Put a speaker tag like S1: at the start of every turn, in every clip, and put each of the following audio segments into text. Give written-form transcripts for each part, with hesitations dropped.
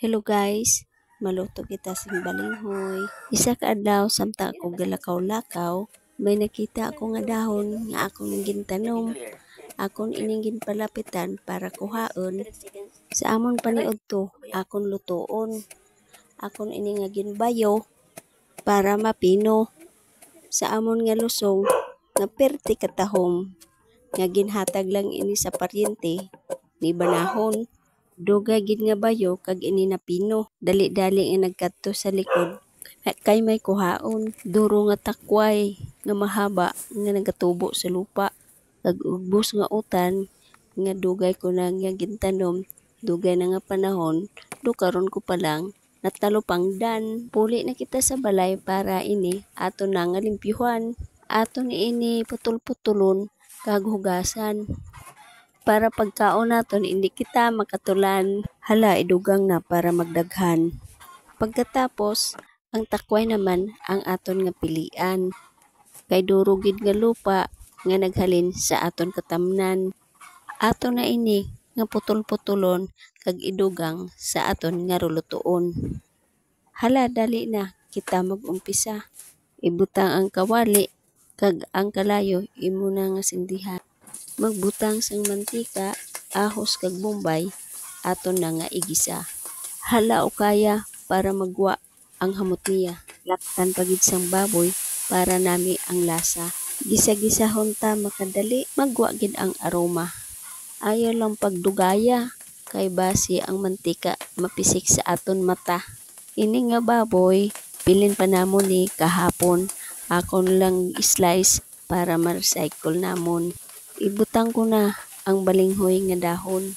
S1: Hello guys, maluto kita sing balinghoy. Isa ka adlaw samtang ako galakaw-lakaw, may nakita ako nga dahon nga akong gintanom. Akon ining ginpalapitan para kuhaon. Sa amon paniud to, akon lutoon. Akon ini nga ginbayo para mapino. Sa amon nga lusong, nga perti katahom, nga ginhatag lang ini sa paryente, ni banahon. Dugay gid nga bayo kag ini na pino. Dali-dali nga nagkadto sa likod kay may kuhaon. Duro nga takway nga mahaba nga nagatubo sa lupa. Kag ubos nga utan nga dugay ko na nga gintanom. Dugay na nga panahon, do karon ko pa lang natalupang dan. Puli na kita sa balay para ini ato na nga limpyuhan. Ato ni ini putol-putulon kag hugasan. Para pagkaon naton hindi kita makatulan. Hala, idugang na para magdaghan. Pagkatapos, ang takway naman ang aton nga pilian. Kay durugid nga lupa nga naghalin sa aton katamnan. Ato na ini nga putol-putulon kag idugang sa aton nga rulutoon. Hala, dali na kita mag-umpisa. Ibutang ang kawali kag ang kalayo imo na nga sindihan. Magbutang sang mantika, ahos kag bombay, aton na nga igisa. Hala o kaya para magwa ang hamot niya. Laktan pagid sang baboy para nami ang lasa. Gisa-gisahon ta makadali, magwa gid ang aroma. Ayaw lang pagdugaya, kay basi ang mantika mapisik sa aton mata. Ini nga baboy, pilin pa namon ni kahapon. Akon lang slice para ma-recycle namon. Ibutang ko na ang balinghoy nga dahon.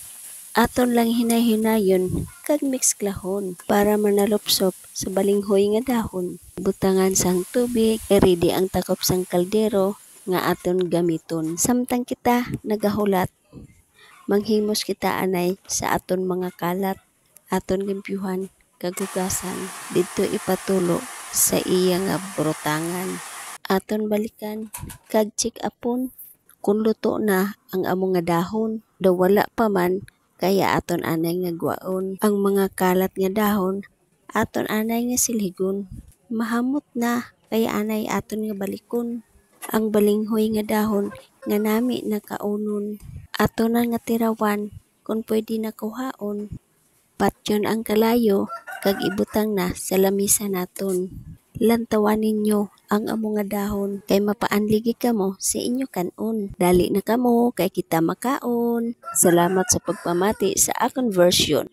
S1: Aton lang hinay-hinayon kag mix klahon para manalupsop sa balinghoy nga dahon. Butangan sang tubig, ready ang takop sang kaldero nga aton gamiton. Samtang kita nagahulat, manghimos kita anay sa aton mga kalat, aton limpyuhan kag hugasan didto ipatulo sa iya nga burutangan. Aton balikan kag check upon kung luto na ang among nga dahon. Daw wala pa man, kaya aton anay nga gwaon. Ang mga kalat nga dahon, aton anay nga silhigon. Mahamot na, kaya anay aton nga balikon. Ang balinghoy nga dahon, nga nami nakaunon. Aton na nga tirawan, kung pwede na kuhaon. Patyon ang kalayo, kag ibutang na sa lamisa naton. Lantawan ninyo ang amo nga dahon kay mapaanligi kamo sa inyo kanon. Dali na kamo kay kita makaon. Salamat sa pagpamati sa akong version.